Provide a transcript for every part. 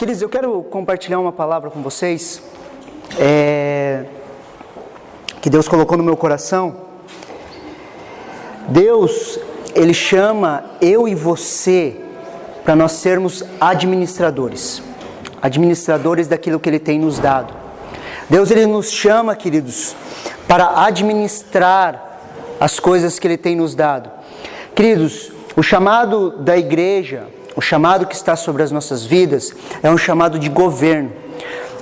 Queridos, eu quero compartilhar uma palavra com vocês que Deus colocou no meu coração. Deus, Ele chama eu e você para nós sermos administradores daquilo que Ele tem nos dado. Deus, Ele nos chama, queridos, para administrar as coisas que Ele tem nos dado. Queridos, o chamado da igreja, o chamado que está sobre as nossas vidas, é um chamado de governo.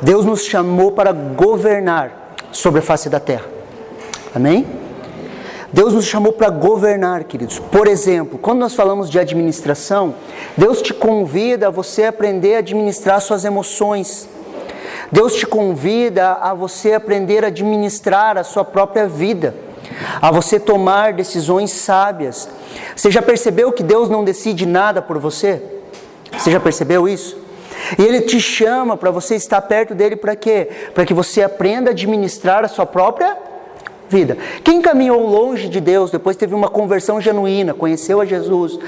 Deus nos chamou para governar sobre a face da terra. Amém? Deus nos chamou para governar, queridos. Por exemplo, quando nós falamos de administração, Deus te convida a você aprender a administrar suas emoções. Deus te convida a você aprender a administrar a sua própria vida, a você tomar decisões sábias. Você já percebeu que Deus não decide nada por você? Você já percebeu isso? E Ele te chama para você estar perto dEle para quê? Para que você aprenda a administrar a sua própria vida. Quem caminhou longe de Deus, depois teve uma conversão genuína, conheceu a Jesus,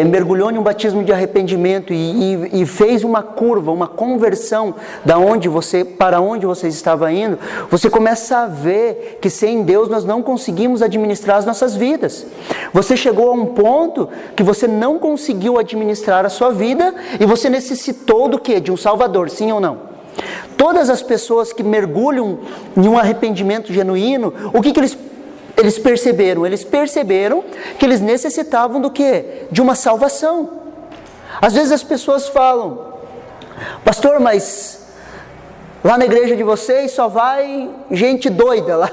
mergulhou em um batismo de arrependimento e fez uma curva, uma conversão para onde você estava indo, você começa a ver que sem Deus nós não conseguimos administrar as nossas vidas. Você chegou a um ponto que você não conseguiu administrar a sua vida e você necessitou do quê? De um Salvador, sim ou não? Todas as pessoas que mergulham em um arrependimento genuíno, o que eles perceberam? Eles perceberam que eles necessitavam do quê? De uma salvação. Às vezes as pessoas falam: pastor, mas lá na igreja de vocês só vai gente doida lá.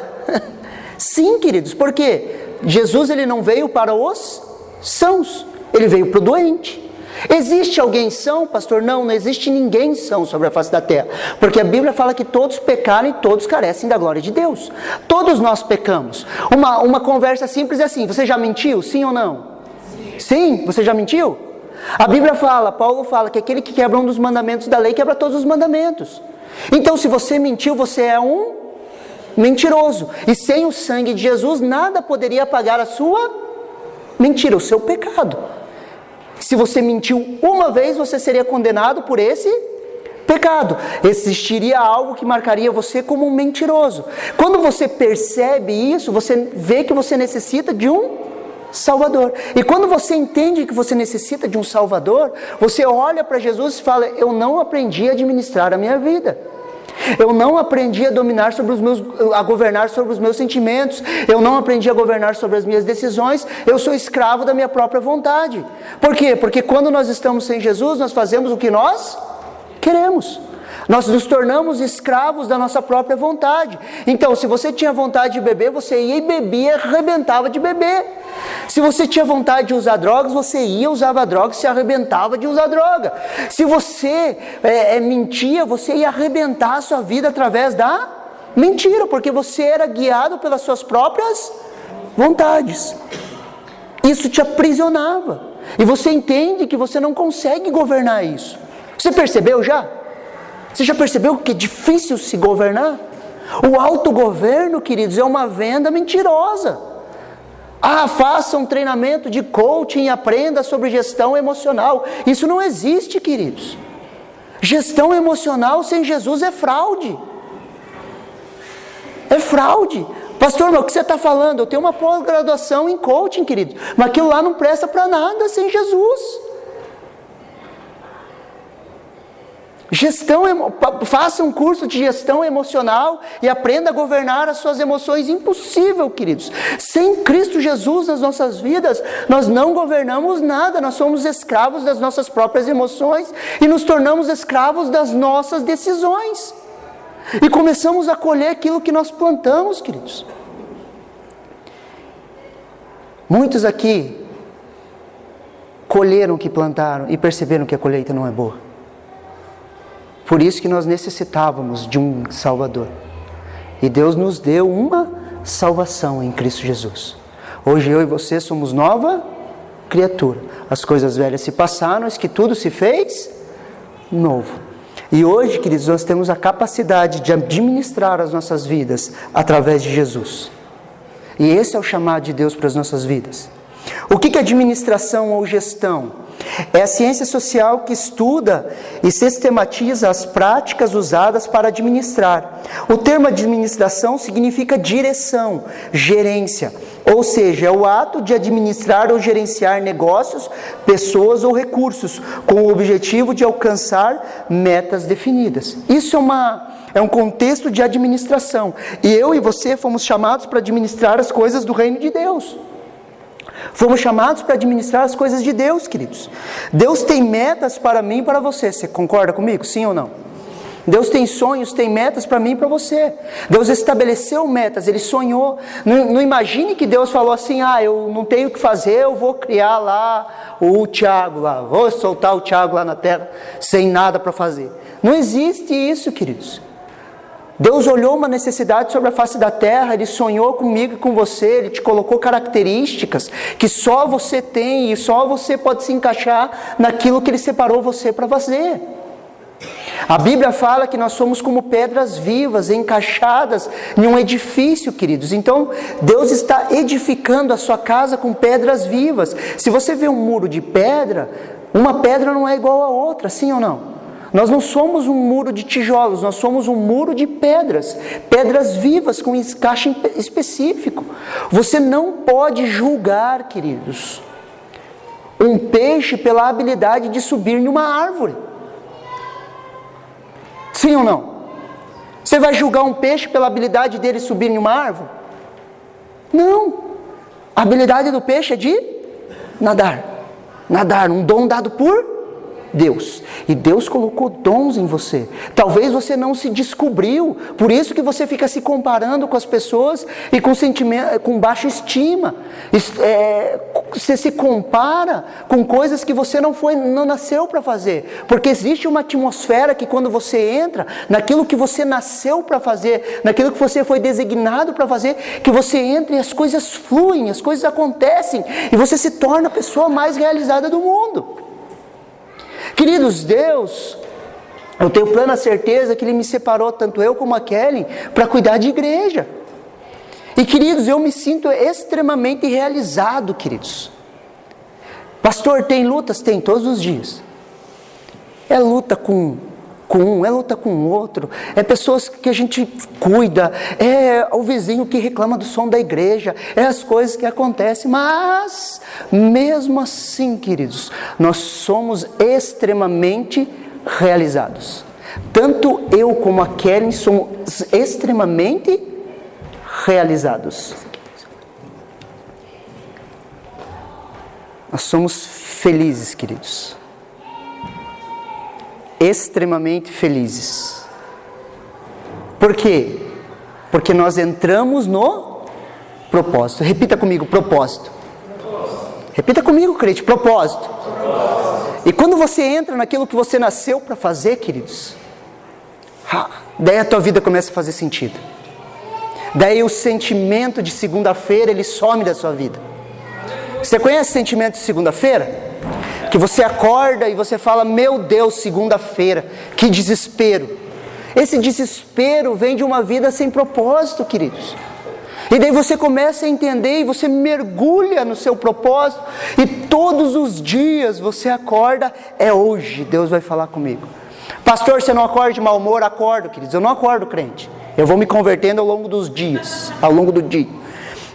Sim, queridos, porque Jesus, Ele não veio para os sãos, Ele veio para o doente. Existe alguém são, pastor? Não existe ninguém são sobre a face da terra, porque a Bíblia fala que todos pecaram e todos carecem da glória de Deus. Todos nós pecamos. Uma conversa simples é assim: você já mentiu? Sim ou não? Sim, você já mentiu? A Bíblia fala, Paulo fala que aquele que quebra um dos mandamentos da lei quebra todos os mandamentos. Então, se você mentiu, você é um mentiroso, e sem o sangue de Jesus nada poderia apagar a sua mentira, o seu pecado. Se você mentiu uma vez, você seria condenado por esse pecado. Existiria algo que marcaria você como um mentiroso. Quando você percebe isso, você vê que você necessita de um Salvador. E quando você entende que você necessita de um Salvador, você olha para Jesus e fala: eu não aprendi a administrar a minha vida. Eu não aprendi a governar sobre os meus sentimentos. Eu não aprendi a governar sobre as minhas decisões. Eu sou escravo da minha própria vontade. Por quê? Porque quando nós estamos sem Jesus, nós fazemos o que nós queremos. Nós nos tornamos escravos da nossa própria vontade. Então, se você tinha vontade de beber, você ia e bebia, arrebentava de beber. Se você tinha vontade de usar drogas, você ia, usava drogas, se arrebentava de usar droga. Se você mentia, você ia arrebentar a sua vida através da mentira, porque você era guiado pelas suas próprias vontades. Isso te aprisionava. E você entende que você não consegue governar isso. Você percebeu já? Você já percebeu que é difícil se governar? O autogoverno, queridos, é uma venda mentirosa. Faça um treinamento de coaching e aprenda sobre gestão emocional. Isso não existe, queridos. Gestão emocional sem Jesus é fraude. É fraude. Pastor, mas o que você está falando? Eu tenho uma pós-graduação em coaching, queridos, mas aquilo lá não presta para nada sem Jesus. Faça um curso de gestão emocional e aprenda a governar as suas emoções. Impossível, queridos. Sem Cristo Jesus nas nossas vidas, nós não governamos nada. Nós somos escravos das nossas próprias emoções e nos tornamos escravos das nossas decisões. E começamos a colher aquilo que nós plantamos, queridos. Muitos aqui colheram o que plantaram e perceberam que a colheita não é boa. Por isso que nós necessitávamos de um Salvador. E Deus nos deu uma salvação em Cristo Jesus. Hoje eu e você somos nova criatura. As coisas velhas se passaram, eis que tudo se fez novo. E hoje, queridos, nós temos a capacidade de administrar as nossas vidas através de Jesus. E esse é o chamado de Deus para as nossas vidas. O que é administração ou gestão? É a ciência social que estuda e sistematiza as práticas usadas para administrar. O termo administração significa direção, gerência, ou seja, é o ato de administrar ou gerenciar negócios, pessoas ou recursos, com o objetivo de alcançar metas definidas. Isso é um contexto de administração. E eu e você fomos chamados para administrar as coisas do reino de Deus. Fomos chamados para administrar as coisas de Deus, queridos. Deus tem metas para mim e para você. Você concorda comigo? Sim ou não? Deus tem sonhos, tem metas para mim e para você. Deus estabeleceu metas, Ele sonhou. Não imagine que Deus falou assim, eu não tenho o que fazer, eu vou criar lá o Tiago lá, vou soltar o Tiago lá na terra, sem nada para fazer. Não existe isso, queridos. Deus olhou uma necessidade sobre a face da terra, Ele sonhou comigo e com você, Ele te colocou características que só você tem e só você pode se encaixar naquilo que Ele separou você para fazer. A Bíblia fala que nós somos como pedras vivas, encaixadas em um edifício, queridos. Então, Deus está edificando a sua casa com pedras vivas. Se você vê um muro de pedra, uma pedra não é igual a outra, sim ou não? Nós não somos um muro de tijolos, nós somos um muro de pedras. Pedras vivas com encaixe específico. Você não pode julgar, queridos, um peixe pela habilidade de subir em uma árvore. Sim ou não? Você vai julgar um peixe pela habilidade dele subir em uma árvore? Não. A habilidade do peixe é de nadar. Nadar, um dom dado por Deus. E Deus colocou dons em você. Talvez você não se descobriu, por isso que você fica se comparando com as pessoas e com baixa estima. Você se compara com coisas que você não nasceu para fazer. Porque existe uma atmosfera que quando você entra naquilo que você nasceu para fazer, naquilo que você foi designado para fazer, que você entra e as coisas fluem, as coisas acontecem e você se torna a pessoa mais realizada do mundo. Queridos, Deus, eu tenho plena certeza que Ele me separou, tanto eu como a Kelly, para cuidar de igreja. E queridos, eu me sinto extremamente realizado, queridos. Pastor, tem lutas? Tem, todos os dias. É luta com um, é luta com o outro, é pessoas que a gente cuida, é o vizinho que reclama do som da igreja, é as coisas que acontecem, mas mesmo assim, queridos, nós somos extremamente realizados. Tanto eu como a Kelly somos extremamente realizados. Nós somos felizes, queridos. Extremamente felizes. Por quê? Porque nós entramos no propósito. Repita comigo, propósito. Repita comigo, crente, propósito. E quando você entra naquilo que você nasceu para fazer, queridos, daí a tua vida começa a fazer sentido. Daí o sentimento de segunda-feira, ele some da sua vida. Você conhece o sentimento de segunda-feira? Que você acorda e você fala, meu Deus, segunda-feira, que desespero. Esse desespero vem de uma vida sem propósito, queridos. E daí você começa a entender e você mergulha no seu propósito. E todos os dias você acorda, é hoje, Deus vai falar comigo. Pastor, você não acorda de mau humor? Acordo, queridos, eu não acordo crente. Eu vou me convertendo ao longo dos dias, ao longo do dia.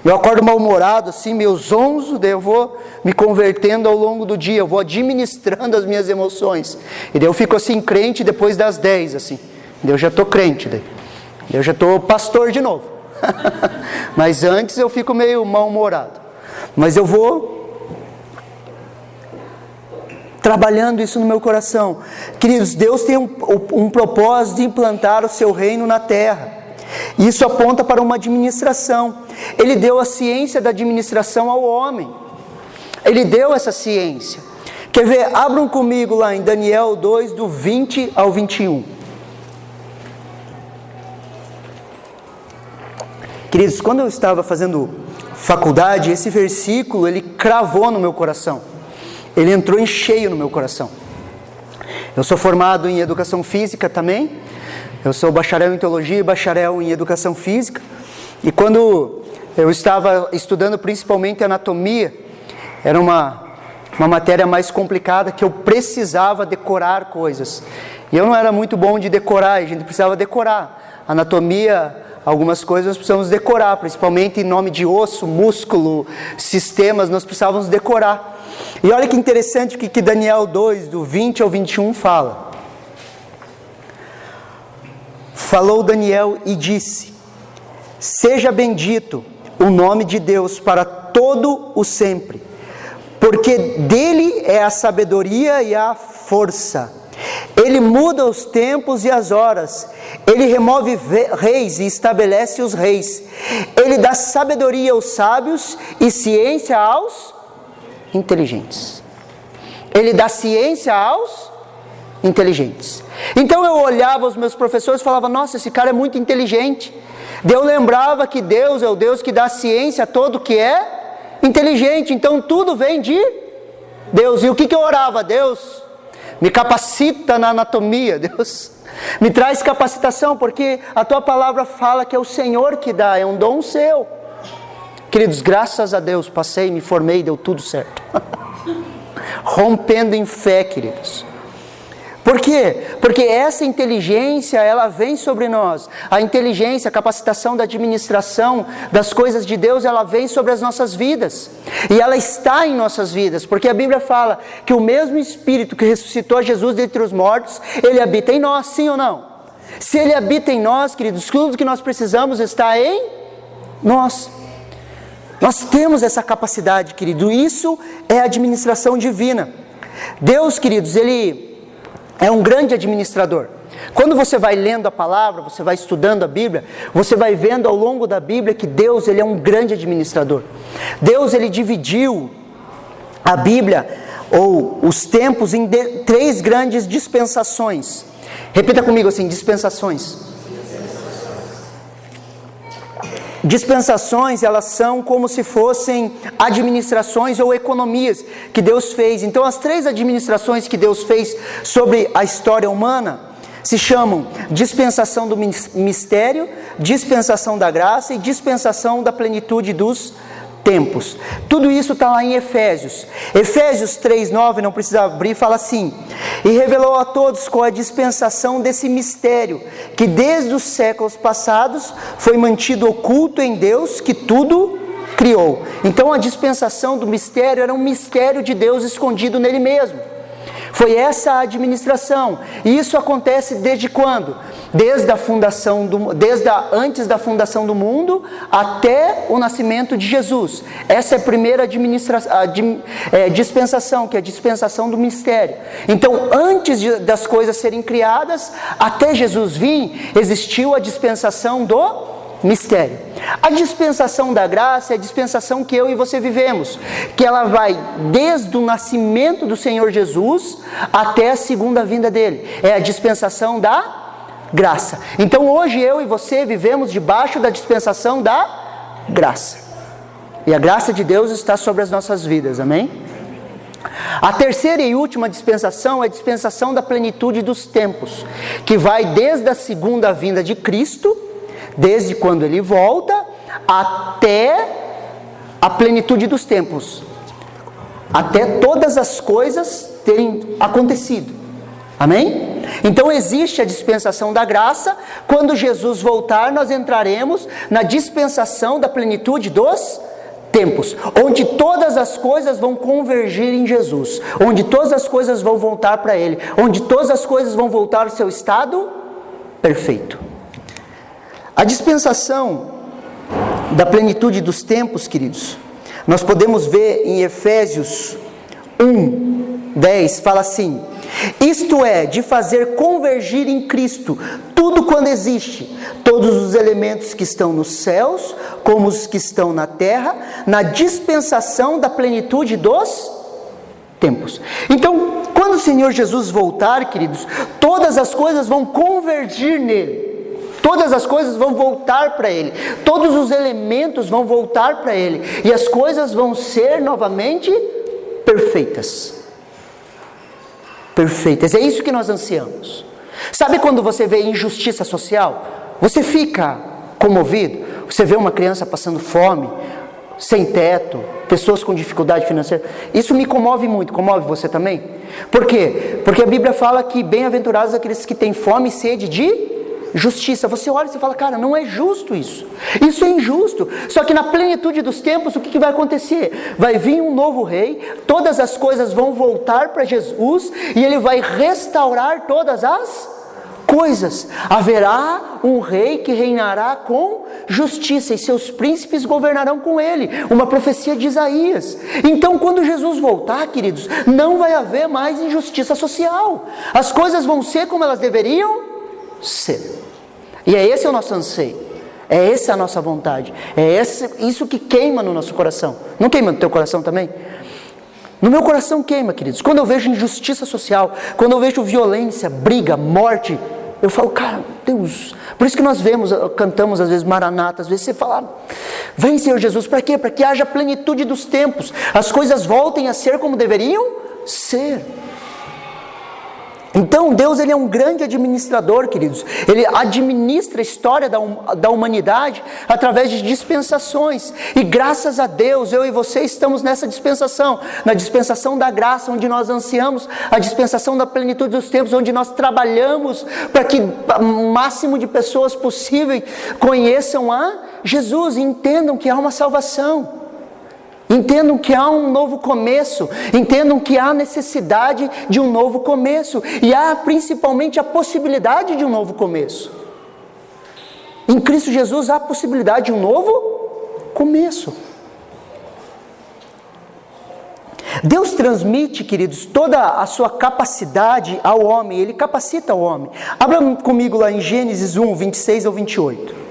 Eu acordo mal-humorado, assim, meio zonzo, daí eu vou me convertendo ao longo do dia, eu vou administrando as minhas emoções. E daí eu fico assim, crente depois das 10, assim. Daí eu já estou crente, daí eu já estou pastor de novo. Mas antes eu fico meio mal-humorado. Mas eu vou trabalhando isso no meu coração. Queridos, Deus tem um propósito de implantar o seu reino na terra. Isso aponta para uma administração. Ele deu a ciência da administração ao homem. Ele deu essa ciência. Quer ver? Abram comigo lá em Daniel 2, do 20 ao 21. Queridos, quando eu estava fazendo faculdade, esse versículo, ele cravou no meu coração. Ele entrou em cheio no meu coração. Eu sou formado em educação física também. Eu sou bacharel em teologia e bacharel em educação física. E quando eu estava estudando principalmente anatomia, era uma uma matéria mais complicada, que eu precisava decorar coisas. E eu não era muito bom de decorar, a gente precisava decorar. Anatomia, algumas coisas nós precisamos decorar, principalmente em nome de osso, músculo, sistemas, nós precisávamos decorar. E olha que interessante o que Daniel 2, do 20 ao 21 fala. Falou Daniel e disse: seja bendito o nome de Deus para todo o sempre, porque dele é a sabedoria e a força. Ele muda os tempos e as horas, ele remove reis e estabelece os reis, ele dá sabedoria aos sábios e ciência aos inteligentes. Ele dá ciência aos inteligentes. Então eu olhava os meus professores e falava: nossa, esse cara é muito inteligente. Eu lembrava que Deus é o Deus que dá ciência a todo que é inteligente, então tudo vem de Deus. E o que eu orava? Deus, me capacita na anatomia, Deus, me traz capacitação, porque a tua palavra fala que é o Senhor que dá, é um dom seu. Queridos, graças a Deus, passei, me formei, deu tudo certo. Rompendo em fé, queridos. Por quê? Porque essa inteligência, ela vem sobre nós. A inteligência, a capacitação da administração das coisas de Deus, ela vem sobre as nossas vidas. E ela está em nossas vidas, porque a Bíblia fala que o mesmo Espírito que ressuscitou Jesus dentre os mortos, ele habita em nós, sim ou não? Se ele habita em nós, queridos, tudo que nós precisamos está em nós. Nós temos essa capacidade, querido. Isso é administração divina. Deus, queridos, ele é um grande administrador. Quando você vai lendo a palavra, você vai estudando a Bíblia, você vai vendo ao longo da Bíblia que Deus, ele é um grande administrador. Deus, ele dividiu a Bíblia, ou os tempos, em 3 grandes dispensações. Repita comigo assim: dispensações. Dispensações, elas são como se fossem administrações ou economias que Deus fez. Então, as 3 administrações que Deus fez sobre a história humana se chamam dispensação do mistério, dispensação da graça e dispensação da plenitude dos tempos. Tudo isso está lá em Efésios. Efésios 3:9, não precisa abrir, fala assim: e revelou a todos qual é a dispensação desse mistério, que desde os séculos passados foi mantido oculto em Deus, que tudo criou. Então a dispensação do mistério era um mistério de Deus escondido nele mesmo. Foi essa a administração. E isso acontece desde quando? Desde antes da fundação do mundo até o nascimento de Jesus. Essa é a primeira dispensação, que é a dispensação do mistério. Então, antes das coisas serem criadas, até Jesus vir, existiu a dispensação do mistério. A dispensação da graça é a dispensação que eu e você vivemos, que ela vai desde o nascimento do Senhor Jesus até a segunda vinda dele. É a dispensação da graça. Então hoje eu e você vivemos debaixo da dispensação da graça. E a graça de Deus está sobre as nossas vidas, amém? A terceira e última dispensação é a dispensação da plenitude dos tempos, que vai desde a segunda vinda de Cristo, desde quando ele volta, até a plenitude dos tempos, até todas as coisas terem acontecido, amém? Então existe a dispensação da graça. Quando Jesus voltar, nós entraremos na dispensação da plenitude dos tempos, onde todas as coisas vão convergir em Jesus, onde todas as coisas vão voltar para Ele, onde todas as coisas vão voltar ao seu estado perfeito. A dispensação da plenitude dos tempos, queridos, nós podemos ver em Efésios 1:10, fala assim: isto é, de fazer convergir em Cristo tudo quando existe, todos os elementos que estão nos céus, como os que estão na terra, na dispensação da plenitude dos tempos. Então, quando o Senhor Jesus voltar, queridos, todas as coisas vão convergir nele. Todas as coisas vão voltar para Ele. Todos os elementos vão voltar para Ele. E as coisas vão ser novamente perfeitas. Perfeitas. É isso que nós ansiamos. Sabe quando você vê injustiça social? Você fica comovido. Você vê uma criança passando fome. sem teto, pessoas com dificuldade financeira. Isso me comove muito. Comove você também? Por quê? Porque a Bíblia fala que bem-aventurados aqueles que têm fome e sede de justiça. Você olha e você fala, cara, não é justo isso. Isso é injusto. Só que na plenitude dos tempos, o que vai acontecer? Vai vir um novo rei, todas as coisas vão voltar para Jesus e ele vai restaurar todas as coisas. Haverá um rei que reinará com justiça e seus príncipes governarão com ele. Uma profecia de Isaías. Então, quando Jesus voltar, queridos, não vai haver mais injustiça social. As coisas vão ser como elas deveriam ser. E é esse o nosso anseio. É essa a nossa vontade. É isso que queima no nosso coração. Não queima no teu coração também? No meu coração queima, queridos. Quando eu vejo injustiça social, quando eu vejo violência, briga, morte, eu falo, cara, Deus. Por isso que nós cantamos às vezes Maranata, às vezes você fala, vem Senhor Jesus, para quê? Para que haja plenitude dos tempos, as coisas voltem a ser como deveriam ser. Então Deus, ele é um grande administrador, queridos. Ele administra a história da humanidade através de dispensações. E graças a Deus, eu e você estamos nessa dispensação. Na dispensação da graça, onde nós ansiamos a dispensação da plenitude dos tempos, onde nós trabalhamos para que o máximo de pessoas possível conheçam a Jesus e entendam que há uma salvação. Entendam que há um novo começo, entendam que há necessidade de um novo começo, e há principalmente a possibilidade de um novo começo. Em Cristo Jesus há a possibilidade de um novo começo. Deus transmite, queridos, toda a sua capacidade ao homem, Ele capacita o homem. Abra comigo lá em Gênesis 1, 26 ao 28.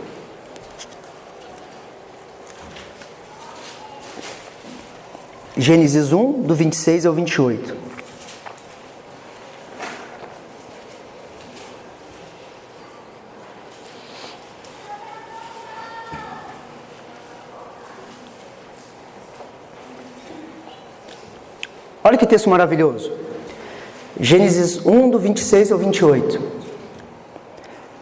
Gênesis 1, do 26 ao 28. Olha que texto maravilhoso. Gênesis 1, do 26 ao 28.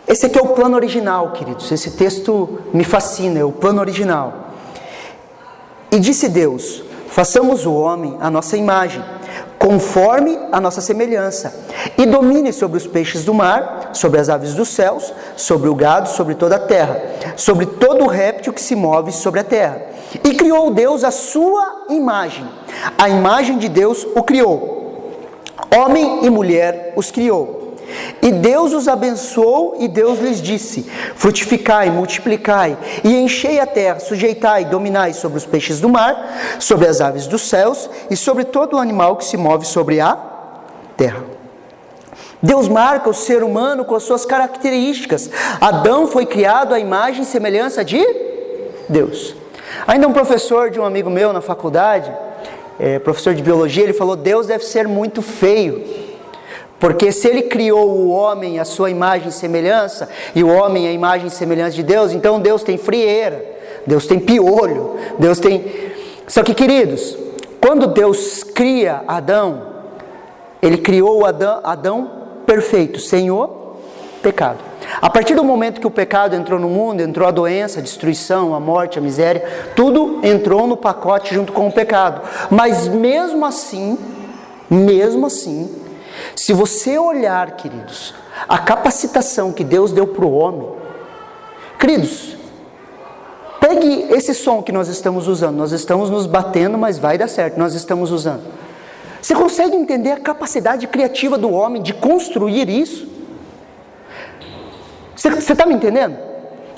Esse aqui é o plano original, queridos. Esse texto me fascina, é o plano original. E disse Deus: façamos o homem à nossa imagem, conforme a nossa semelhança, e domine sobre os peixes do mar, sobre as aves dos céus, sobre o gado, sobre toda a terra, sobre todo o réptil que se move sobre a terra. E criou Deus a sua imagem, a imagem de Deus o criou, homem e mulher os criou. E Deus os abençoou e Deus lhes disse: frutificai, multiplicai e enchei a terra, sujeitai, dominai sobre os peixes do mar, sobre as aves dos céus e sobre todo o animal que se move sobre a terra. Deus marca o ser humano com as suas características. Adão foi criado à imagem e semelhança de Deus. Ainda um professor de um amigo meu na faculdade, professor de biologia, ele falou: Deus deve ser muito feio. Porque se ele criou o homem à sua imagem e semelhança, e o homem à imagem e semelhança de Deus, então Deus tem frieira, Deus tem piolho, Deus tem... Só que, queridos, quando Deus cria Adão, Ele criou Adão perfeito, sem o pecado. A partir do momento que o pecado entrou no mundo, entrou a doença, a destruição, a morte, a miséria, tudo entrou no pacote junto com o pecado. Mas mesmo assim, se você olhar, queridos, a capacitação que Deus deu para o homem, queridos, pegue esse som que nós estamos usando, nós estamos nos batendo, mas vai dar certo, nós estamos usando. Você consegue entender a capacidade criativa do homem de construir isso? Você está me entendendo?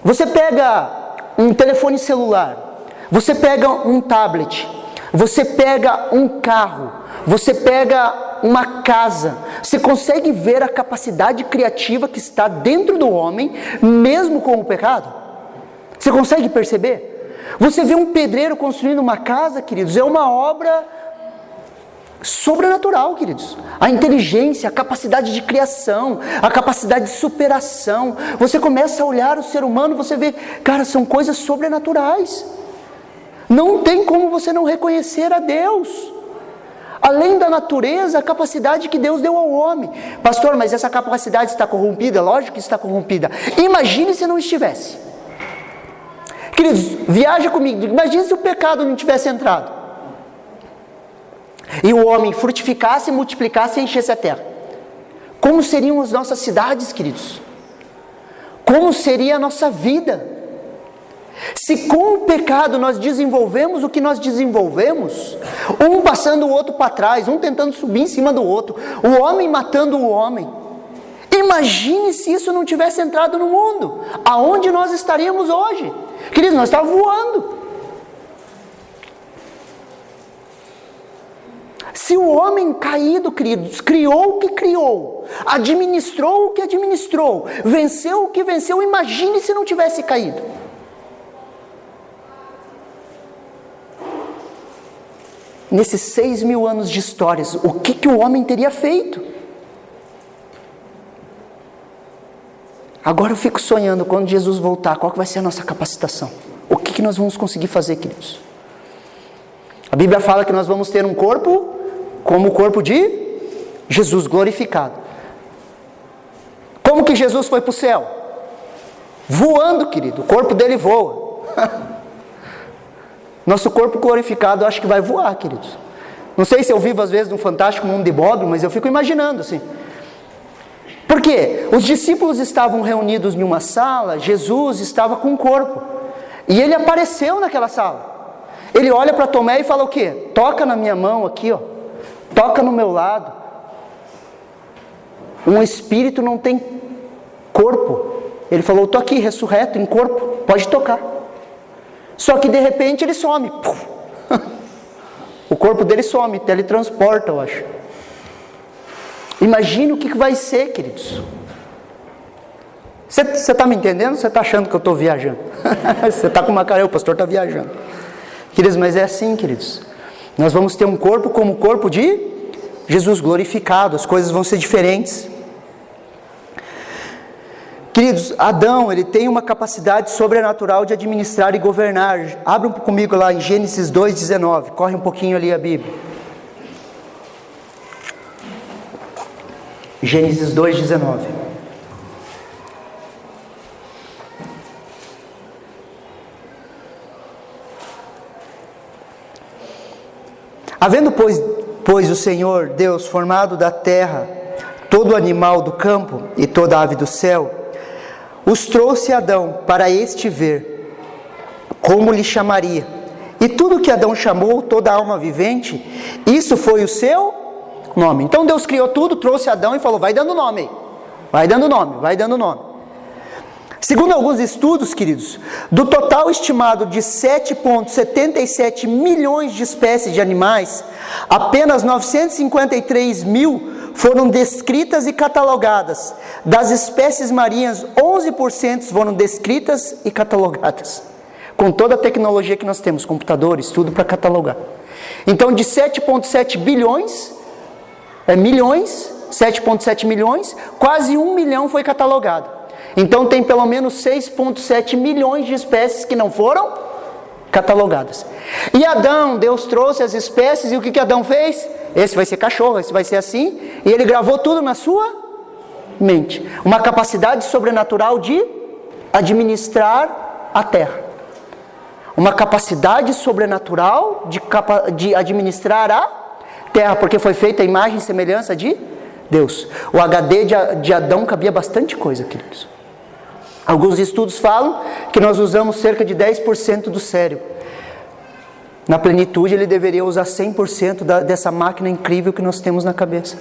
Você pega um telefone celular, você pega um tablet, você pega um carro, você pega uma casa, você consegue ver a capacidade criativa que está dentro do homem, mesmo com o pecado? Você consegue perceber? Você vê um pedreiro construindo uma casa, queridos, é uma obra sobrenatural, queridos. A inteligência, a capacidade de criação, a capacidade de superação. Você começa a olhar o ser humano, você vê, cara, são coisas sobrenaturais. Não tem como você não reconhecer a Deus. Além da natureza, a capacidade que Deus deu ao homem. Pastor, mas essa capacidade está corrompida? Lógico que está corrompida. Imagine se não estivesse. Queridos, viaja comigo, imagine se o pecado não tivesse entrado. E o homem frutificasse, multiplicasse e enchesse a terra. Como seriam as nossas cidades, queridos? Como seria a nossa vida? Se com o pecado nós desenvolvemos o que nós desenvolvemos, um passando o outro para trás, um tentando subir em cima do outro, o homem matando o homem. Imagine se isso não tivesse entrado no mundo, aonde nós estaríamos hoje? Queridos, nós estávamos voando. Se o homem caído, queridos, criou o que criou, administrou o que administrou, venceu o que venceu, imagine se não tivesse caído. Nesses 6.000 anos de histórias, o que o homem teria feito? Agora eu fico sonhando, quando Jesus voltar, qual que vai ser a nossa capacitação? O que nós vamos conseguir fazer, queridos? A Bíblia fala que nós vamos ter um corpo como o corpo de Jesus, glorificado. Como que Jesus foi para o céu? Voando, querido, o corpo dele voa. Nosso corpo glorificado, eu acho que vai voar, queridos. Não sei se eu vivo às vezes num fantástico mundo de Bob, mas eu fico imaginando assim. Por quê? Os discípulos estavam reunidos em uma sala, Jesus estava com o corpo. E ele apareceu naquela sala. Ele olha para Tomé e fala o quê? Toca na minha mão aqui, ó. Toca no meu lado. Um espírito não tem corpo. Ele falou, estou aqui, ressurreto, em corpo, pode tocar. Só que de repente ele some. O corpo dele some, teletransporta, eu acho. Imagina o que vai ser, queridos. Você está me entendendo? Você está achando que eu estou viajando? Você está com uma cara, o pastor está viajando. Queridos, mas é assim, queridos. Nós vamos ter um corpo como o corpo de Jesus glorificado. As coisas vão ser diferentes. Queridos, Adão, ele tem uma capacidade sobrenatural de administrar e governar. Abram comigo lá em Gênesis 2:19. Corre um pouquinho ali a Bíblia. Gênesis 2:19. Havendo, pois o Senhor Deus formado da terra todo animal do campo e toda ave do céu, os trouxe a Adão para este ver como lhe chamaria. E tudo que Adão chamou, toda alma vivente, isso foi o seu nome. Então Deus criou tudo, trouxe Adão e falou, vai dando nome aí. Vai dando nome, vai dando nome. Segundo alguns estudos, queridos, do total estimado de 7,77 milhões de espécies de animais, apenas 953 mil foram descritas e catalogadas. Das espécies marinhas, 11% foram descritas e catalogadas. Com toda a tecnologia que nós temos, computadores, tudo para catalogar. Então, de 7,7 bilhões, 7,7 milhões, quase 1 milhão foi catalogado. Então, tem pelo menos 6,7 milhões de espécies que não foram catalogadas. E Adão, Deus trouxe as espécies, e o que Adão fez? Esse vai ser cachorro, esse vai ser assim, e ele gravou tudo na sua mente. Uma capacidade sobrenatural de administrar a terra. Uma capacidade sobrenatural de administrar a terra, porque foi feita a imagem e semelhança de Deus. O HD de Adão cabia bastante coisa, queridos. Alguns estudos falam que nós usamos cerca de 10% do cérebro. Na plenitude, ele deveria usar 100% dessa máquina incrível que nós temos na cabeça.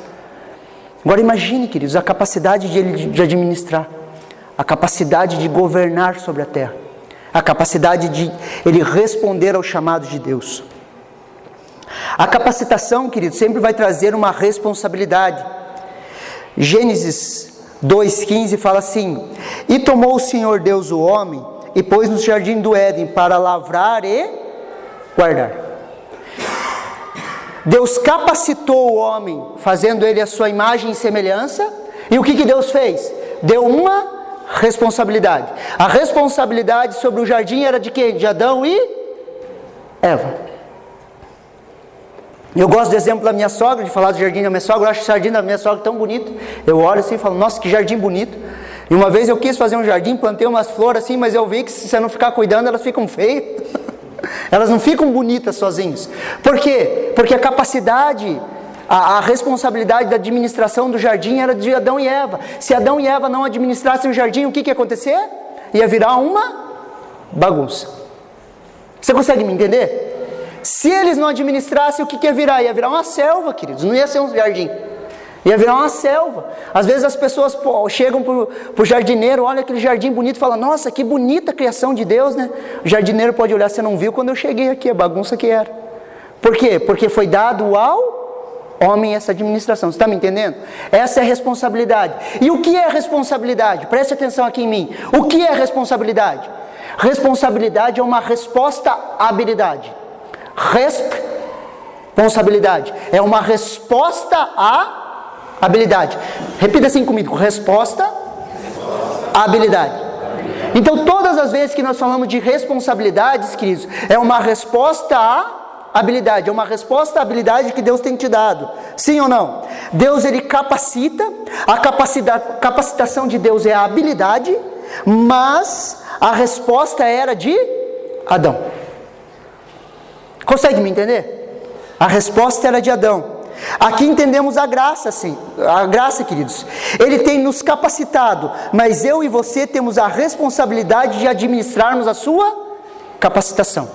Agora imagine, queridos, a capacidade de administrar, a capacidade de governar sobre a terra, a capacidade de ele responder ao chamado de Deus. A capacitação, queridos, sempre vai trazer uma responsabilidade. Gênesis 2,15 fala assim, e tomou o Senhor Deus o homem, e pôs no jardim do Éden para lavrar e guardar. Deus capacitou o homem, fazendo ele a sua imagem e semelhança, e o que Deus fez? Deu uma responsabilidade. A responsabilidade sobre o jardim era de quem? De Adão e Eva. Eu gosto do exemplo da minha sogra, de falar do jardim da minha sogra. Eu acho o jardim da minha sogra tão bonito. Eu olho assim e falo, nossa, que jardim bonito. E uma vez eu quis fazer um jardim, plantei umas flores assim, mas eu vi que se você não ficar cuidando, elas ficam feias. Elas não ficam bonitas sozinhas. Por quê? Porque a capacidade, a responsabilidade da administração do jardim era de Adão e Eva. Se Adão e Eva não administrassem o jardim, o que ia acontecer? Ia virar uma bagunça. Você consegue me entender? Se eles não administrassem, o que ia virar? Ia virar uma selva, queridos. Não ia ser um jardim. Ia virar uma selva. Às vezes as pessoas chegam para o jardineiro, olha aquele jardim bonito e falam, nossa, que bonita a criação de Deus, né? O jardineiro pode olhar, você não viu quando eu cheguei aqui, a bagunça que era. Por quê? Porque foi dado ao homem essa administração. Você está me entendendo? Essa é a responsabilidade. E o que é responsabilidade? Preste atenção aqui em mim. O que é responsabilidade? Responsabilidade é uma resposta à habilidade. Responsabilidade é uma resposta à habilidade. Repita assim comigo: resposta à habilidade. Então, todas as vezes que nós falamos de responsabilidades, queridos, é uma resposta à habilidade, é uma resposta à habilidade que Deus tem te dado. Sim ou não? Deus, ele capacita, a capacitação de Deus é a habilidade, mas a resposta era de Adão. Consegue me entender? A resposta era de Adão. Aqui entendemos a graça, sim. A graça, queridos. Ele tem nos capacitado, mas eu e você temos a responsabilidade de administrarmos a sua capacitação.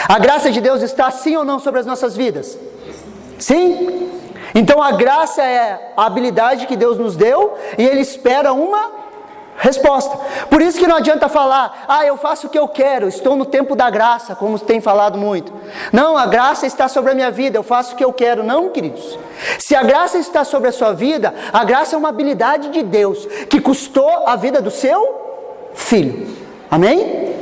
A graça de Deus está sim ou não sobre as nossas vidas? Sim? Então a graça é a habilidade que Deus nos deu e Ele espera uma resposta. Por isso que não adianta falar, eu faço o que eu quero, estou no tempo da graça, como tem falado muito. Não, a graça está sobre a minha vida, eu faço o que eu quero. Não, queridos. Se a graça está sobre a sua vida, a graça é uma habilidade de Deus, que custou a vida do seu filho. Amém?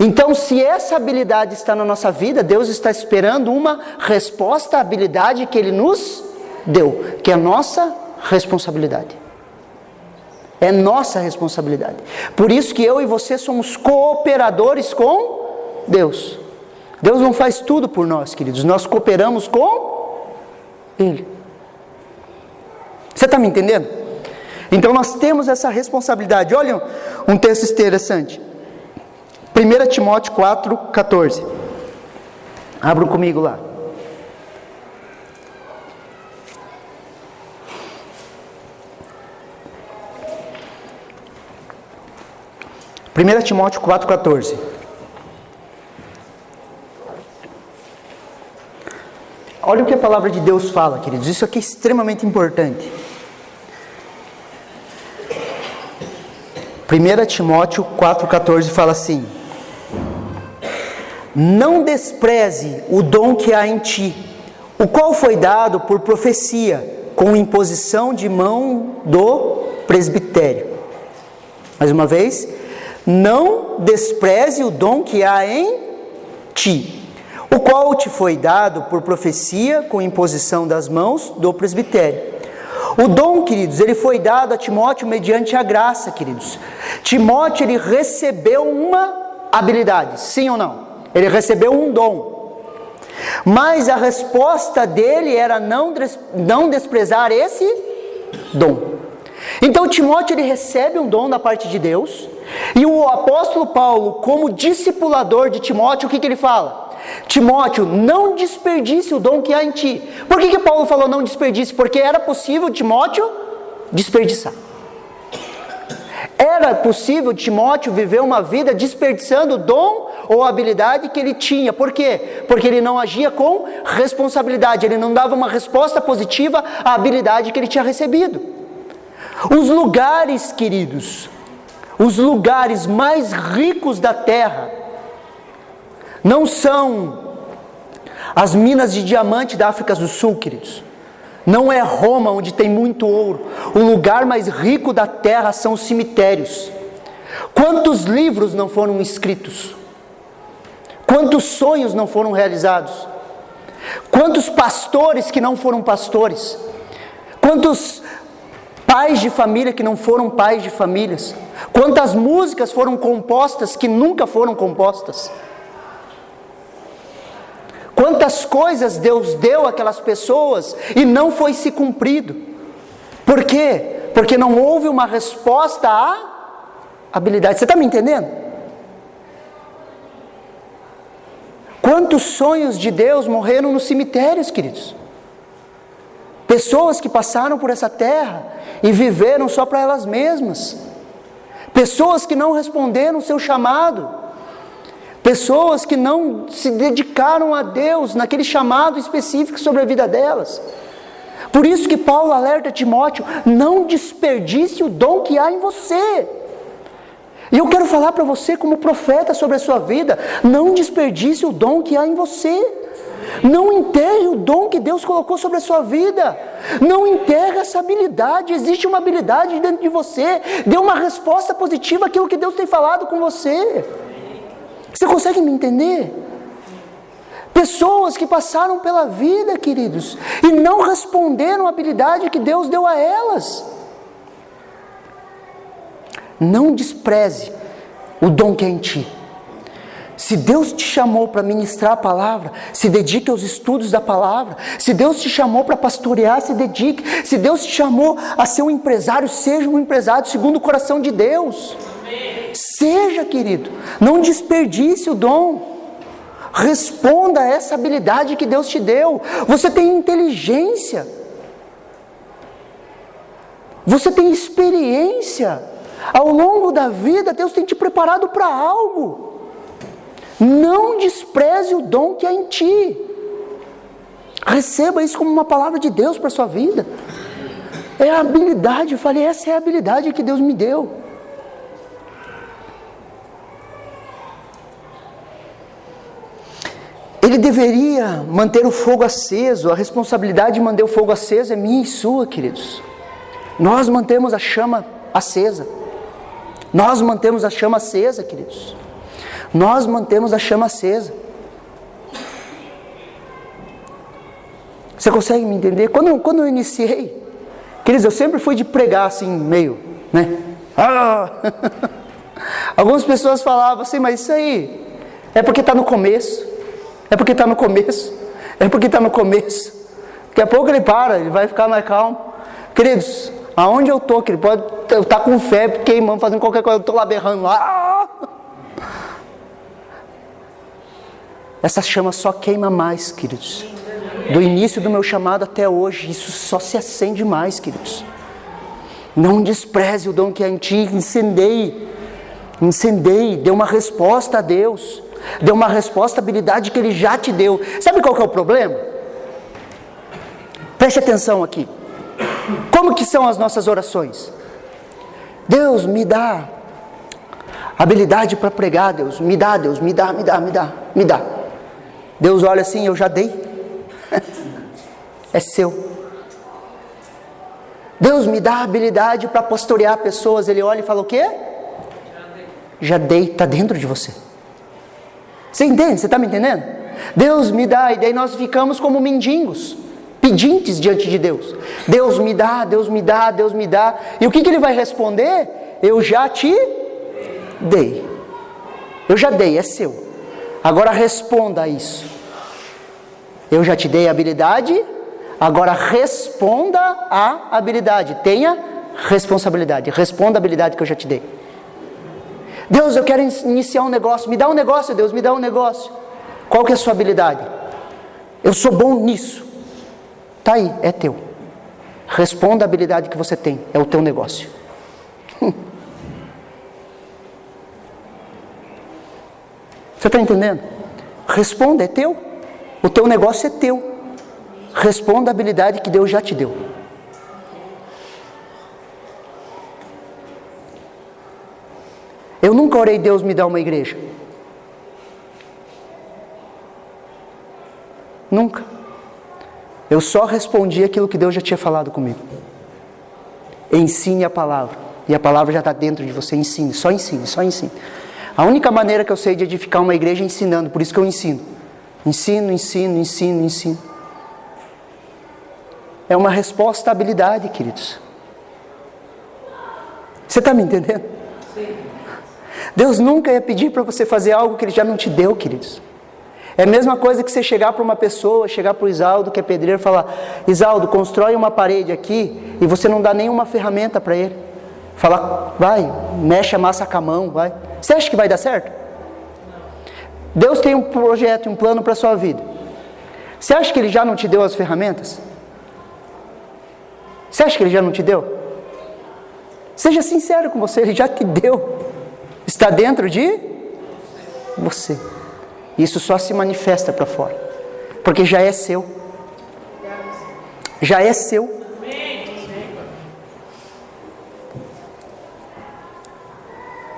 Então, se essa habilidade está na nossa vida, Deus está esperando uma resposta à habilidade que Ele nos deu, que é a nossa responsabilidade. É nossa responsabilidade. Por isso que eu e você somos cooperadores com Deus. Deus não faz tudo por nós, queridos. Nós cooperamos com Ele. Você está me entendendo? Então nós temos essa responsabilidade. Olha um texto interessante. 1 Timóteo 4,14. Abram comigo lá. 1 Timóteo 4,14. Olha o que a palavra de Deus fala, queridos. Isso aqui é extremamente importante. 1 Timóteo 4,14 fala assim: não despreze o dom que há em ti, o qual foi dado por profecia, com imposição de mão do presbitério. Mais uma vez: não despreze o dom que há em ti, o qual te foi dado por profecia com imposição das mãos do presbitério. O dom, queridos, ele foi dado a Timóteo mediante a graça, queridos. Timóteo, ele recebeu uma habilidade, sim ou não? Ele recebeu um dom. Mas a resposta dele era não desprezar esse dom. Então Timóteo, ele recebe um dom da parte de Deus, e o apóstolo Paulo, como discipulador de Timóteo, o que ele fala? Timóteo, não desperdice o dom que há em ti. Por que Paulo falou não desperdice? Porque era possível Timóteo desperdiçar. Era possível Timóteo viver uma vida desperdiçando o dom ou a habilidade que ele tinha. Por quê? Porque ele não agia com responsabilidade, ele não dava uma resposta positiva à habilidade que ele tinha recebido. Os lugares, queridos, os lugares mais ricos da terra não são as minas de diamante da África do Sul, queridos. Não é Roma, onde tem muito ouro. O lugar mais rico da terra são os cemitérios. Quantos livros não foram escritos? Quantos sonhos não foram realizados? Quantos pastores que não foram pastores? Quantos pais de família que não foram pais de famílias? Quantas músicas foram compostas que nunca foram compostas? Quantas coisas Deus deu àquelas pessoas e não foi se cumprido? Por quê? Porque não houve uma resposta à habilidade. Você está me entendendo? Quantos sonhos de Deus morreram nos cemitérios, queridos? Pessoas que passaram por essa terra e viveram só para elas mesmas. Pessoas que não responderam o seu chamado. Pessoas que não se dedicaram a Deus naquele chamado específico sobre a vida delas. Por isso que Paulo alerta Timóteo: não desperdice o dom que há em você. E eu quero falar para você como profeta sobre a sua vida: não desperdice o dom que há em você. Não enterre o dom que Deus colocou sobre a sua vida. Não enterre essa habilidade. Existe uma habilidade dentro de você. Dê uma resposta positiva àquilo que Deus tem falado com você. Você consegue me entender? Pessoas que passaram pela vida, queridos, e não responderam a habilidade que Deus deu a elas. Não despreze o dom que é em ti. Se Deus te chamou para ministrar a palavra, se dedique aos estudos da palavra. Se Deus te chamou para pastorear, se dedique. Se Deus te chamou a ser um empresário, seja um empresário segundo o coração de Deus. Seja, querido, não desperdice o dom. Responda a essa habilidade que Deus te deu. Você tem inteligência. Você tem experiência. Ao longo da vida, Deus tem te preparado para algo. Não despreze o dom que há em ti. Receba isso como uma palavra de Deus para a sua vida. É a habilidade, eu falei, essa é a habilidade que Deus me deu. Ele deveria manter o fogo aceso. A responsabilidade de manter o fogo aceso é minha e sua, queridos. Nós mantemos a chama acesa. Nós mantemos a chama acesa, queridos. Nós mantemos a chama acesa. Você consegue me entender? Quando eu iniciei, queridos, eu sempre fui de pregar assim, meio, né? Algumas pessoas falavam assim, mas isso aí é porque está no começo. É porque está no começo. É porque está no começo. Daqui a pouco ele para, ele vai ficar mais calmo. Queridos, aonde eu estou, que ele pode estar com febre, queimando, fazendo qualquer coisa, eu estou lá berrando lá. Essa chama só queima mais, queridos. Do início do meu chamado até hoje, isso só se acende mais, queridos. Não despreze o dom que há em ti, incendeie. Incendeie, dê uma resposta a Deus. Dê uma resposta à habilidade que Ele já te deu. Sabe qual que é o problema? Preste atenção aqui. Como que são as nossas orações? Deus, me dá habilidade para pregar, Deus. Me dá, Deus, me dá, me dá, me dá, me dá. Deus olha assim, eu já dei. É seu. Deus, me dá habilidade para pastorear pessoas. Ele olha e fala o quê? Já dei, está dentro de você. Você entende? Você está me entendendo? Deus me dá, e daí nós ficamos como mendigos, pedintes diante de Deus. Deus me dá, Deus me dá, Deus me dá. E o que Ele vai responder? Eu já te dei. Eu já dei, é seu. Agora responda a isso. Eu já te dei a habilidade, agora responda a habilidade. Tenha responsabilidade. Responda a habilidade que eu já te dei. Deus, eu quero iniciar um negócio. Me dá um negócio, Deus, me dá um negócio. Qual que é a sua habilidade? Eu sou bom nisso. Está aí, é teu. Responda a habilidade que você tem. É o teu negócio. Você está entendendo? Responda, é teu. O teu negócio é teu. Responda a habilidade que Deus já te deu. Eu nunca orei, Deus me dá uma igreja. Nunca. Eu só respondi aquilo que Deus já tinha falado comigo. Ensine a palavra. E a palavra já está dentro de você. Ensine, só ensine, só ensine. A única maneira que eu sei de edificar uma igreja é ensinando. Por isso que eu ensino. Ensino, ensino, ensino, ensino. É uma resposta à habilidade, queridos. Você está me entendendo? Sim. Deus nunca ia pedir para você fazer algo que Ele já não te deu, queridos. É a mesma coisa que você chegar para uma pessoa, chegar para o Isaldo, que é pedreiro, e falar: Isaldo, constrói uma parede aqui, e você não dá nenhuma ferramenta para ele. Fala, vai, mexe a massa com a mão, vai. Você acha que vai dar certo? Deus tem um projeto, um plano para a sua vida. Você acha que Ele já não te deu as ferramentas? Você acha que Ele já não te deu? Seja sincero com você, Ele já te deu. Está dentro de você. Isso só se manifesta para fora. Porque já é seu. Já é seu.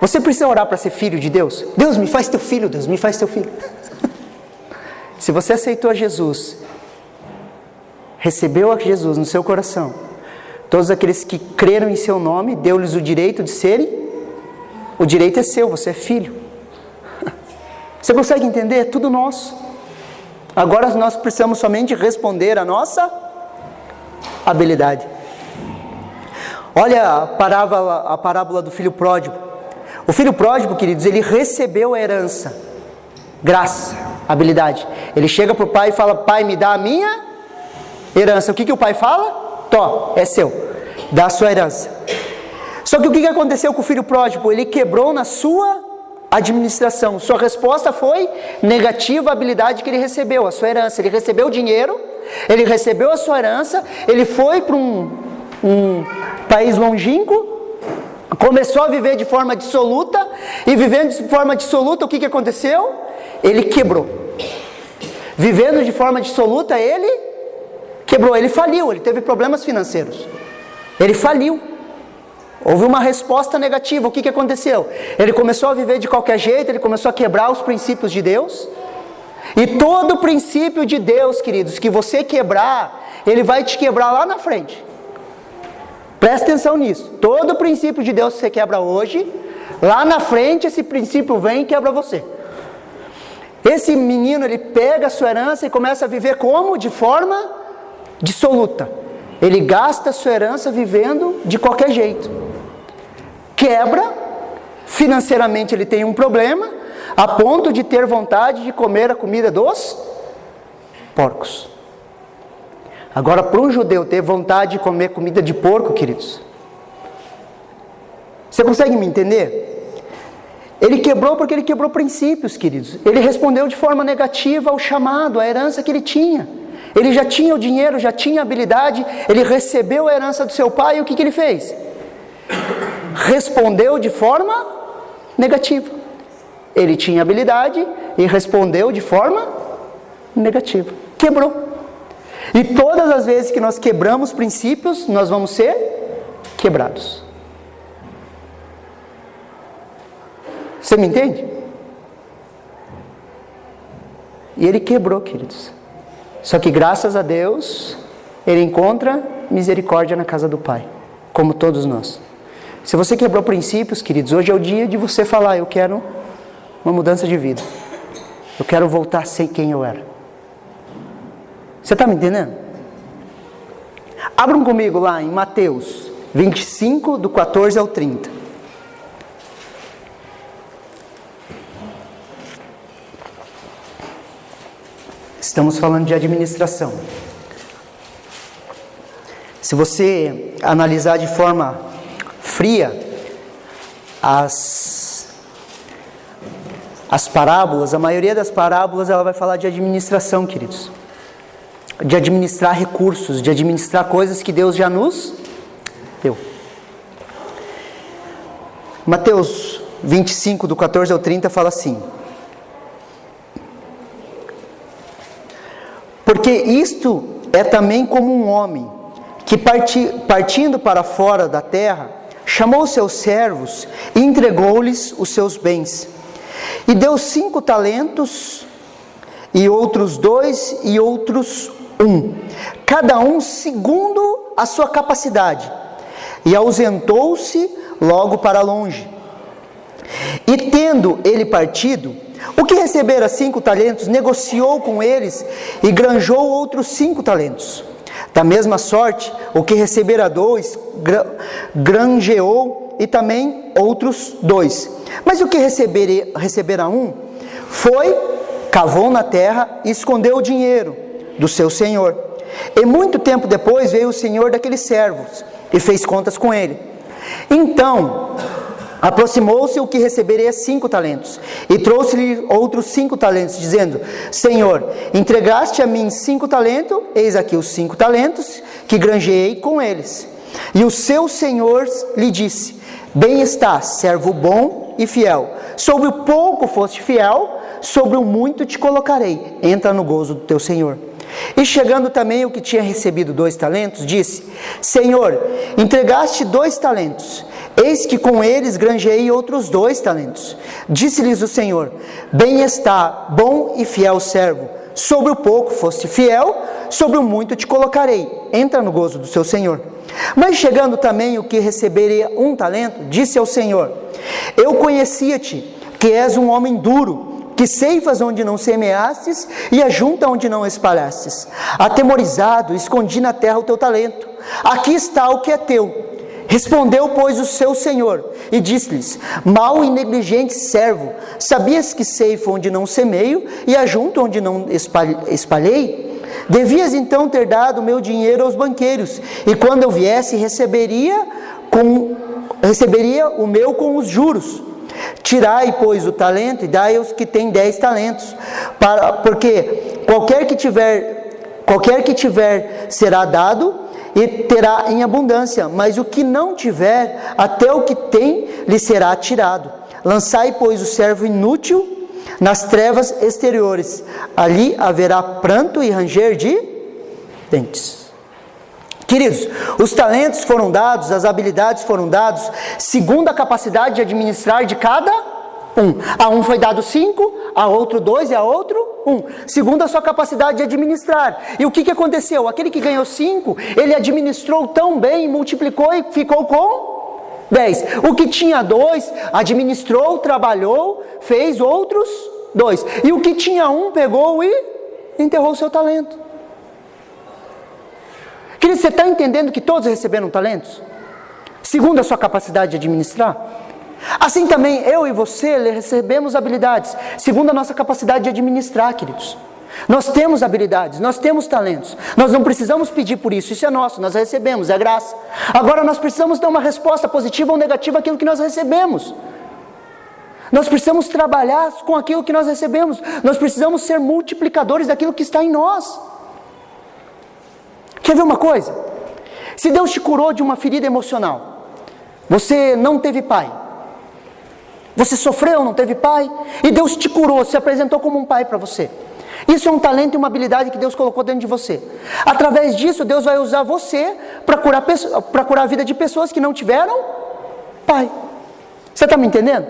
Você precisa orar para ser filho de Deus? Deus, me faz teu filho, Deus, me faz teu filho. Se você aceitou a Jesus, recebeu a Jesus no seu coração, todos aqueles que creram em seu nome, deu-lhes o direito de serem, o direito é seu, você é filho. Você consegue entender? É tudo nosso. Agora nós precisamos somente responder a nossa habilidade. Olha a parábola do filho pródigo. O filho pródigo, queridos, ele recebeu a herança, graça, habilidade. Ele chega para o pai e fala, pai, me dá a minha herança. O que o pai fala? Tó, é seu, dá a sua herança. Só que o que aconteceu com o filho pródigo? Ele quebrou na sua administração. Sua resposta foi negativa à habilidade que ele recebeu, a sua herança. Ele recebeu o dinheiro, ele recebeu a sua herança, ele foi para um país longínquo, começou a viver de forma dissoluta, e vivendo de forma dissoluta, o que aconteceu? Ele quebrou. Vivendo de forma dissoluta, ele quebrou, ele faliu, ele teve problemas financeiros. Ele faliu. Houve uma resposta negativa, o que aconteceu? Ele começou a viver de qualquer jeito, ele começou a quebrar os princípios de Deus. E todo princípio de Deus, queridos, que você quebrar, Ele vai te quebrar lá na frente. Presta atenção nisso. Todo princípio de Deus que você quebra hoje, lá na frente esse princípio vem e quebra você. Esse menino, ele pega a sua herança e começa a viver como? De forma dissoluta. Ele gasta a sua herança vivendo de qualquer jeito. Quebra, financeiramente ele tem um problema, a ponto de ter vontade de comer a comida dos porcos. Agora, para um judeu ter vontade de comer comida de porco, queridos, você consegue me entender? Ele quebrou porque ele quebrou princípios, queridos. Ele respondeu de forma negativa ao chamado, à herança que ele tinha. Ele já tinha o dinheiro, já tinha a habilidade, ele recebeu a herança do seu pai, e o que ele fez? Respondeu de forma negativa. Ele tinha habilidade e respondeu de forma negativa. Quebrou. E todas as vezes que nós quebramos princípios, nós vamos ser quebrados. Você me entende? E ele quebrou, queridos. Só que graças a Deus, ele encontra misericórdia na casa do Pai, como todos nós. Se você quebrou princípios, queridos, hoje é o dia de você falar, eu quero uma mudança de vida. Eu quero voltar a ser quem eu era. Você está me entendendo? Abram comigo lá em Mateus 25, do 14 ao 30. Estamos falando de administração. Se você analisar de forma fria as parábolas, a maioria das parábolas ela vai falar de administração, queridos. De administrar recursos, de administrar coisas que Deus já nos deu. Mateus 25, do 14 ao 30 fala assim: porque isto é também como um homem que partindo para fora da terra, chamou seus servos e entregou-lhes os seus bens. E deu 5 talentos, e outros 2, e outros 1, cada um segundo a sua capacidade. E ausentou-se logo para longe. E tendo ele partido, o que recebera 5 talentos, negociou com eles e granjou outros 5 talentos. Da mesma sorte, o que recebera 2, granjeou e também outros 2. Mas o que recebera 1, foi, cavou na terra e escondeu o dinheiro do seu senhor. E muito tempo depois veio o senhor daqueles servos e fez contas com ele. Então aproximou-se o que receberia 5 talentos, e trouxe-lhe outros 5 talentos, dizendo: Senhor, entregaste a mim 5 talentos, eis aqui os 5 talentos, que granjeei com eles. E o seu senhor lhe disse: Bem está, servo bom e fiel, sobre o pouco foste fiel, sobre o muito te colocarei, entra no gozo do teu senhor. E chegando também o que tinha recebido 2 talentos, disse: Senhor, entregaste 2 talentos, eis que com eles granjeei outros 2 talentos. Disse-lhes o Senhor: Bem está, bom e fiel servo, sobre o pouco foste fiel, sobre o muito te colocarei, entra no gozo do seu Senhor. Mas chegando também o que receberia 1 talento, disse ao Senhor: Eu conhecia-te, que és um homem duro, que ceifas onde não semeastes e ajunta onde não espalhastes. Atemorizado, escondi na terra o teu talento. Aqui está o que é teu. Respondeu, pois, o seu senhor e disse-lhes: Mau e negligente servo, sabias que ceifo onde não semeio e ajunto onde não espalhei? Devias então ter dado o meu dinheiro aos banqueiros, e quando eu viesse receberia o meu com os juros. Tirai, pois, o talento e dai aos que têm 10 talentos, porque qualquer que tiver será dado e terá em abundância, mas o que não tiver, até o que tem lhe será tirado. Lançai, pois, o servo inútil nas trevas exteriores, ali haverá pranto e ranger de dentes. Queridos, os talentos foram dados, as habilidades foram dados, segundo a capacidade de administrar de cada um. A um foi dado 5, a outro 2 e a outro 1. Segundo a sua capacidade de administrar. E o que aconteceu? Aquele que ganhou 5, ele administrou tão bem, multiplicou e ficou com 10. O que tinha 2, administrou, trabalhou, fez outros 2. E o que tinha 1, pegou e enterrou o seu talento. Querido, você está entendendo que todos receberam talentos? Segundo a sua capacidade de administrar? Assim também eu e você recebemos habilidades, segundo a nossa capacidade de administrar, queridos. Nós temos habilidades, nós temos talentos, nós não precisamos pedir por isso, isso é nosso, nós recebemos, é graça. Agora nós precisamos dar uma resposta positiva ou negativa àquilo que nós recebemos. Nós precisamos trabalhar com aquilo que nós recebemos, nós precisamos ser multiplicadores daquilo que está em nós. Quer ver uma coisa? Se Deus te curou de uma ferida emocional, você não teve pai, você sofreu, não teve pai, e Deus te curou, se apresentou como um pai para você. Isso é um talento e uma habilidade que Deus colocou dentro de você. Através disso, Deus vai usar você para curar a vida de pessoas que não tiveram pai. Você está me entendendo?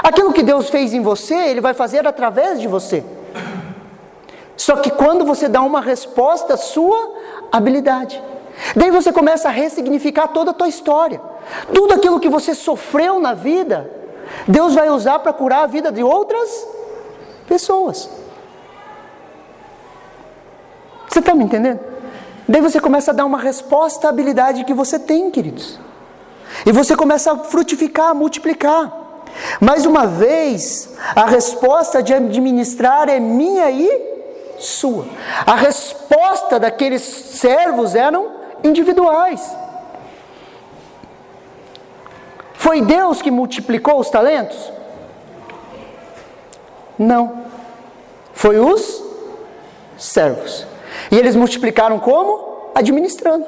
Aquilo que Deus fez em você, Ele vai fazer através de você. Só que quando você dá uma resposta à sua habilidade, daí você começa a ressignificar toda a tua história. Tudo aquilo que você sofreu na vida, Deus vai usar para curar a vida de outras pessoas. Você está me entendendo? Daí você começa a dar uma resposta à habilidade que você tem, queridos. E você começa a frutificar, a multiplicar. Mais uma vez, a resposta de administrar é minha e sua. A resposta daqueles servos eram individuais. Foi Deus que multiplicou os talentos? Não. Foi os servos. E eles multiplicaram como? Administrando.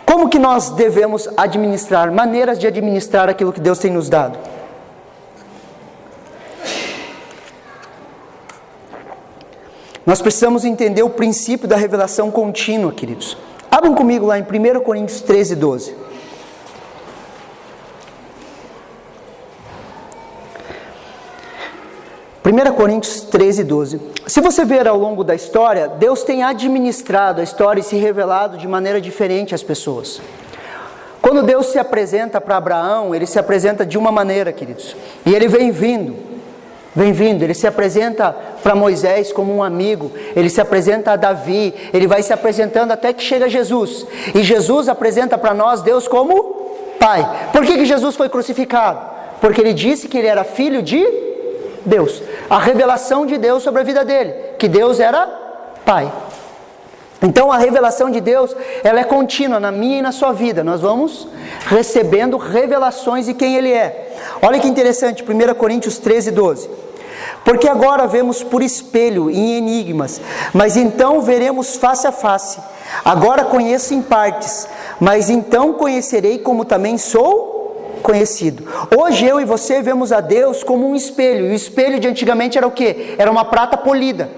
Como que nós devemos administrar? Maneiras de administrar aquilo que Deus tem nos dado. Nós precisamos entender o princípio da revelação contínua, queridos. Abram comigo lá em 1 Coríntios 13, 12. 1 Coríntios 13, 12. Se você ver ao longo da história, Deus tem administrado a história e se revelado de maneira diferente às pessoas. Quando Deus se apresenta para Abraão, Ele se apresenta de uma maneira, queridos. E Ele vem vindo. Ele se apresenta para Moisés como um amigo, Ele se apresenta a Davi, Ele vai se apresentando até que chega Jesus. E Jesus apresenta para nós Deus como Pai. Por que Jesus foi crucificado? Porque Ele disse que Ele era filho de Deus. A revelação de Deus sobre a vida dele, que Deus era Pai. Então a revelação de Deus, ela é contínua na minha e na sua vida. Nós vamos recebendo revelações de quem Ele é. Olha que interessante, 1 Coríntios 13, 12. Porque agora vemos por espelho, em enigmas, mas então veremos face a face. Agora conheço em partes, mas então conhecerei como também sou conhecido. Hoje eu e você vemos a Deus como um espelho. E o espelho de antigamente era o quê? Era uma prata polida.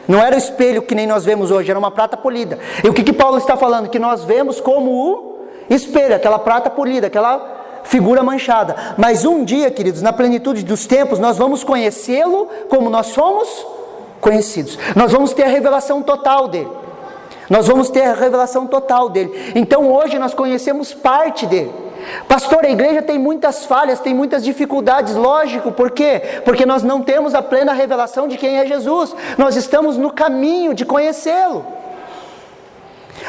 Não era o espelho que nem nós vemos hoje, era uma prata polida. E o que Paulo está falando? Que nós vemos como o espelho, aquela prata polida, aquela figura manchada. Mas um dia, queridos, na plenitude dos tempos, nós vamos conhecê-lo como nós somos conhecidos. Nós vamos ter a revelação total dele. Nós vamos ter a revelação total dele. Então hoje nós conhecemos parte dele. Pastor, a igreja tem muitas falhas, tem muitas dificuldades, lógico, por quê? Porque nós não temos a plena revelação de quem é Jesus. Nós estamos no caminho de conhecê-lo.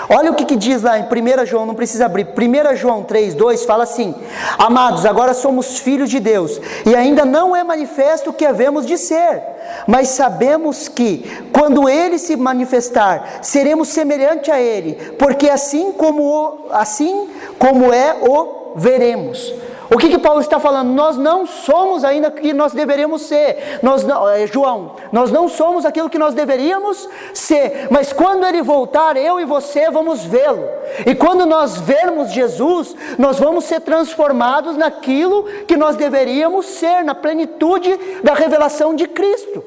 Olha o que diz lá em 1 João, não precisa abrir, 1 João 3,2 fala assim: amados, agora somos filhos de Deus, e ainda não é manifesto o que havemos de ser, mas sabemos que, quando Ele se manifestar, seremos semelhante a Ele, porque assim como é, o veremos. O que Paulo está falando? Nós não somos ainda o que nós deveríamos ser. Nós não somos aquilo que nós deveríamos ser. Mas quando Ele voltar, eu e você vamos vê-lo. E quando nós vermos Jesus, nós vamos ser transformados naquilo que nós deveríamos ser, na plenitude da revelação de Cristo.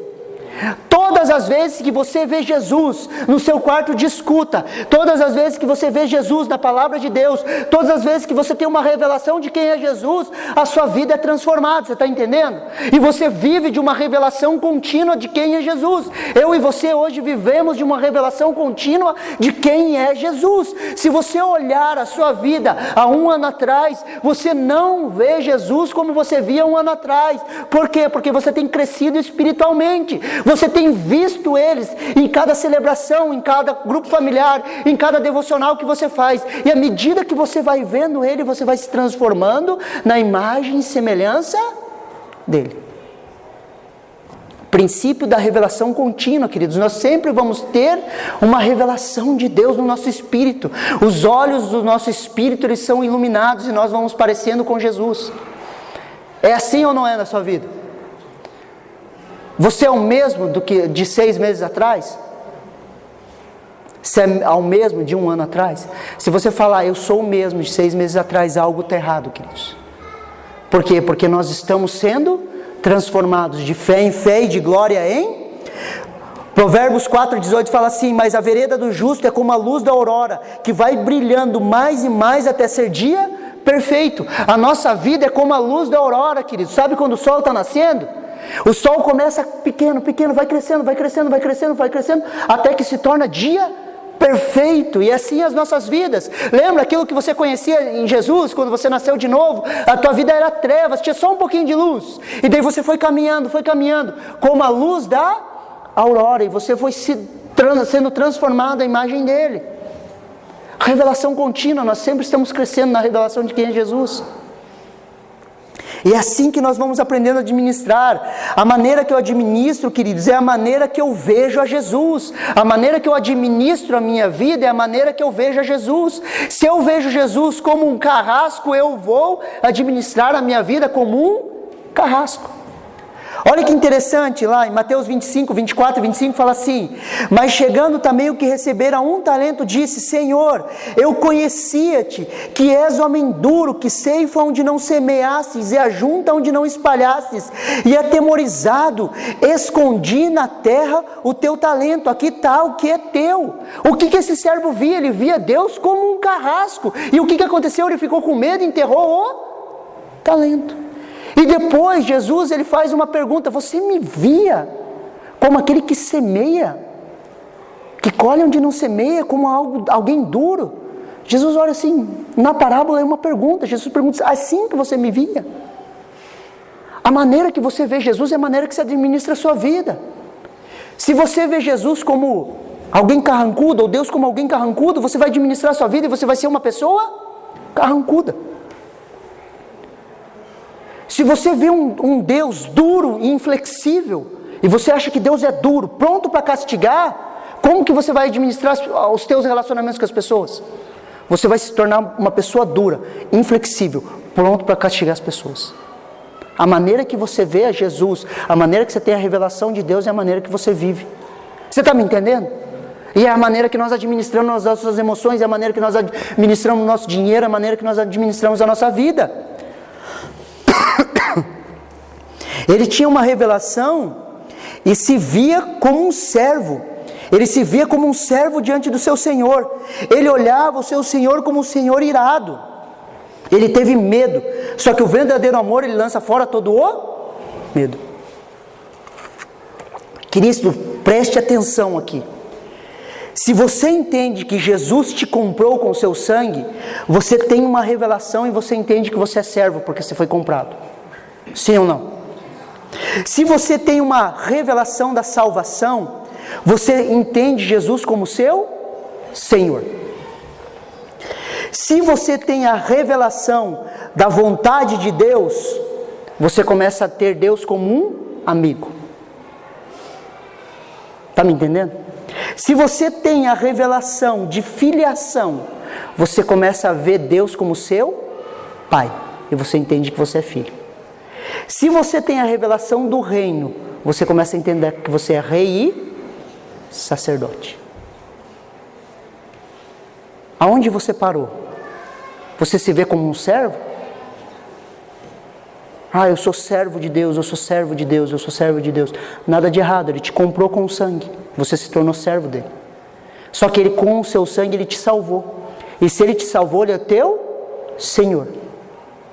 Todas as vezes que você vê Jesus no seu quarto de escuta, todas as vezes que você vê Jesus na palavra de Deus, todas as vezes que você tem uma revelação de quem é Jesus, a sua vida é transformada, você está entendendo? E você vive de uma revelação contínua de quem é Jesus. Eu e você hoje vivemos de uma revelação contínua de quem é Jesus. Se você olhar a sua vida há um ano atrás, você não vê Jesus como você via um ano atrás. Por quê? Porque você tem crescido espiritualmente. Você tem visto eles em cada celebração, em cada grupo familiar, em cada devocional que você faz. E à medida que você vai vendo ele, você vai se transformando na imagem e semelhança dele. Princípio da revelação contínua, queridos. Nós sempre vamos ter uma revelação de Deus no nosso espírito. Os olhos do nosso espírito, eles são iluminados e nós vamos parecendo com Jesus. É assim ou não é na sua vida? Você é o mesmo do que de 6 meses atrás? Você é o mesmo de um ano atrás? Se você falar, eu sou o mesmo de 6 meses atrás, algo está errado, queridos. Por quê? Porque nós estamos sendo transformados de fé em fé e de glória em... Provérbios 4,18 fala assim: mas a vereda do justo é como a luz da aurora, que vai brilhando mais e mais até ser dia perfeito. A nossa vida é como a luz da aurora, queridos. Sabe quando o sol está nascendo? O sol começa pequeno, vai crescendo, até que se torna dia perfeito. E assim as nossas vidas. Lembra aquilo que você conhecia em Jesus, quando você nasceu de novo? A tua vida era trevas, tinha só um pouquinho de luz. E daí você foi caminhando, como a luz da aurora. E você foi sendo transformado à imagem dele. Revelação contínua, nós sempre estamos crescendo na revelação de quem é Jesus. E é assim que nós vamos aprendendo a administrar. A maneira que eu administro, queridos, é a maneira que eu vejo a Jesus. A maneira que eu administro a minha vida é a maneira que eu vejo a Jesus. Se eu vejo Jesus como um carrasco, eu vou administrar a minha vida como um carrasco. Olha que interessante, lá em Mateus 25, 24 e 25 fala assim: mas chegando também o que recebera 1 talento, disse: Senhor, eu conhecia-te, que és homem duro, que ceifa onde não semeastes e ajunta onde não espalhastes, e atemorizado, escondi na terra o teu talento. Aqui está o que é teu. O que esse servo via? Ele via Deus como um carrasco. E o que aconteceu? Ele ficou com medo e enterrou o talento. E depois Jesus, ele faz uma pergunta: você me via como aquele que semeia, que colhe onde não semeia, como alguém duro? Jesus olha assim, na parábola é uma pergunta. Jesus pergunta: assim que você me via? A maneira que você vê Jesus é a maneira que você administra a sua vida. Se você vê Jesus como alguém carrancudo, ou Deus como alguém carrancudo, você vai administrar a sua vida e você vai ser uma pessoa carrancuda. Se você vê um Deus duro e inflexível, e você acha que Deus é duro, pronto para castigar, Como que você vai administrar os teus relacionamentos com as pessoas? Você vai se tornar uma pessoa dura, inflexível, pronto para castigar as pessoas. A maneira que você vê a Jesus, a maneira que você tem a revelação de Deus é a maneira que você vive. Você está me entendendo? E é a maneira que nós administramos as nossas emoções, é a maneira que nós administramos o nosso dinheiro, é a maneira que nós administramos a nossa vida. Ele tinha uma revelação e se via como um servo. Ele se via como um servo diante do seu Senhor. Ele olhava o seu Senhor como um Senhor irado. Ele teve medo. Só que o verdadeiro amor, ele lança fora todo o medo. Querido, preste atenção aqui. Se você entende que Jesus te comprou com o seu sangue, você tem uma revelação e você entende que você é servo porque você foi comprado. Sim ou não? Se você tem uma revelação da salvação, você entende Jesus como seu Senhor. Se você tem a revelação da vontade de Deus, você começa a ter Deus como um amigo. Está me entendendo? Se você tem a revelação de filiação, você começa a ver Deus como seu Pai. E você entende que você é filho. Se você tem a revelação do reino, você começa a entender que você é rei e sacerdote. Aonde você parou? Você se vê como um servo? Ah, eu sou servo de Deus, eu sou servo de Deus, eu sou servo de Deus. Nada de errado, Ele te comprou com o sangue. Você se tornou servo dEle. Só que Ele, com o seu sangue, Ele te salvou. E se Ele te salvou, Ele é teu Senhor.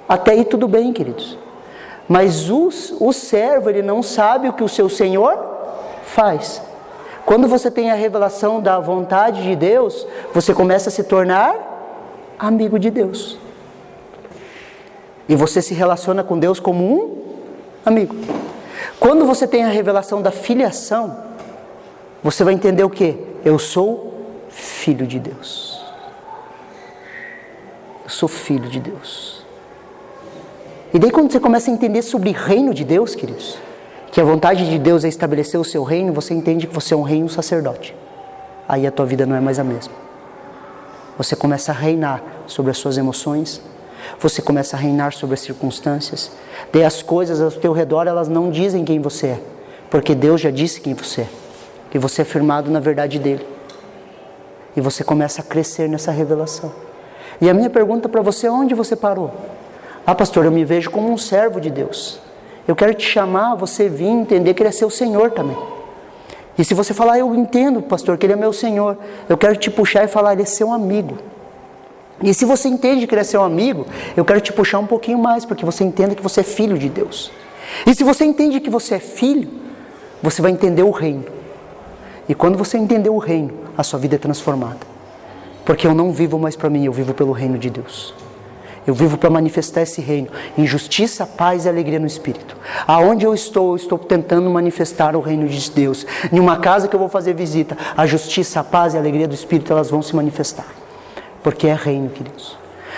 Até aí tudo bem, queridos. Mas o servo, ele não sabe o que o seu Senhor faz. Quando você tem a revelação da vontade de Deus, você começa a se tornar amigo de Deus. E você se relaciona com Deus como um amigo. Quando você tem a revelação da filiação, você vai entender o quê? Eu sou filho de Deus. Eu sou filho de Deus. E daí quando você começa a entender sobre o reino de Deus, queridos, que a vontade de Deus é estabelecer o seu reino, você entende que você é um rei e um sacerdote. Aí a tua vida não é mais a mesma. Você começa a reinar sobre as suas emoções, você começa a reinar sobre as circunstâncias. Daí as coisas ao teu redor, elas não dizem quem você é, porque Deus já disse quem você é. E você é firmado na verdade dEle. E você começa a crescer nessa revelação. E a minha pergunta para você é: onde você parou? Ah, pastor, eu me vejo como um servo de Deus. Eu quero te chamar, você vir entender que Ele é seu Senhor também. E se você falar: eu entendo, pastor, que Ele é meu Senhor, eu quero te puxar e falar: Ele é seu amigo. E se você entende que Ele é seu amigo, eu quero te puxar um pouquinho mais, porque você entende que você é filho de Deus. E se você entende que você é filho, você vai entender o reino. E quando você entender o reino, a sua vida é transformada. Porque eu não vivo mais para mim, eu vivo pelo reino de Deus. Eu vivo para manifestar esse reino, em justiça, paz e alegria no Espírito. Aonde eu estou tentando manifestar o reino de Deus. Em uma casa que eu vou fazer visita, a justiça, a paz e a alegria do Espírito, elas vão se manifestar. Porque é reino, queridos.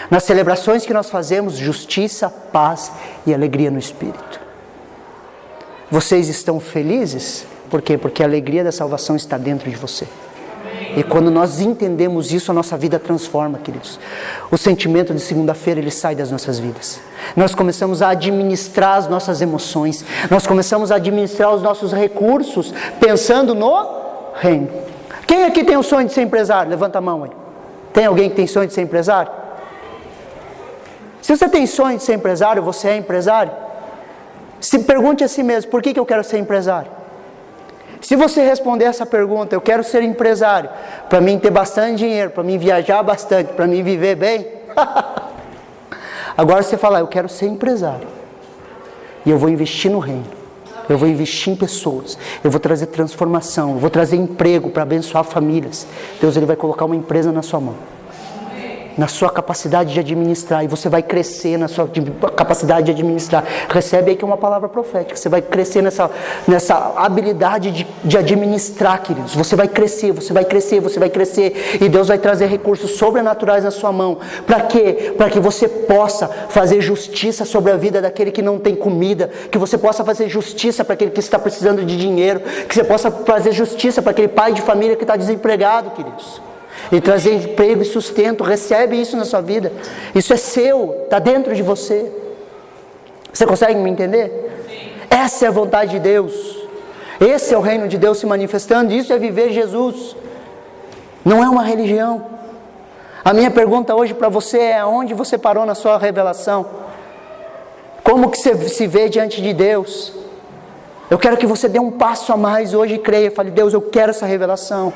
Nas celebrações que nós fazemos, justiça, paz e alegria no Espírito. Vocês estão felizes? Por quê? Porque a alegria da salvação está dentro de você. E quando nós entendemos isso, a nossa vida transforma, queridos. O sentimento de segunda-feira, ele sai das nossas vidas. Nós começamos a administrar as nossas emoções. Nós começamos a administrar os nossos recursos, pensando no reino. Quem aqui tem o sonho de ser empresário? Levanta a mão aí. Tem alguém que tem sonho de ser empresário? Se você tem sonho de ser empresário, você é empresário? Se pergunte a si mesmo: por que eu quero ser empresário? Se você responder essa pergunta: eu quero ser empresário, para mim ter bastante dinheiro, para mim viajar bastante, para mim viver bem. Agora você fala: eu quero ser empresário. E eu vou investir no reino. Eu vou investir em pessoas. Eu vou trazer transformação. Eu vou trazer emprego para abençoar famílias. Deus, Ele vai colocar uma empresa na sua mão. na sua capacidade de administrar, e você vai crescer na sua capacidade de administrar. Recebe aí que é uma palavra profética. Você vai crescer nessa habilidade de administrar, queridos. Você vai crescer, você vai crescer, você vai crescer, e Deus vai trazer recursos sobrenaturais na sua mão. Para quê? Para que você possa fazer justiça sobre a vida daquele que não tem comida, que você possa fazer justiça para aquele que está precisando de dinheiro, que você possa fazer justiça para aquele pai de família que está desempregado, queridos. E trazer emprego e sustento. Recebe isso na sua vida. Isso é seu, está dentro de você. Você consegue me entender? Sim. Essa é a vontade de Deus. Esse é o reino de Deus se manifestando. Isso é viver Jesus. Não é uma religião. A minha pergunta hoje para você é: aonde você parou na sua revelação? Como que você se vê diante de Deus? Eu quero que você dê um passo a mais hoje e creia. Fale: Deus, eu quero essa revelação.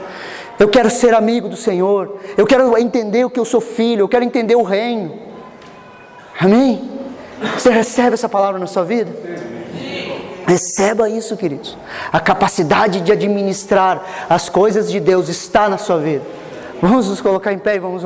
Eu quero ser amigo do Senhor. Eu quero entender o que eu sou filho. Eu quero entender o reino. Amém? Você recebe essa palavra na sua vida? Receba isso, queridos. A capacidade de administrar as coisas de Deus está na sua vida. Vamos nos colocar em pé e vamos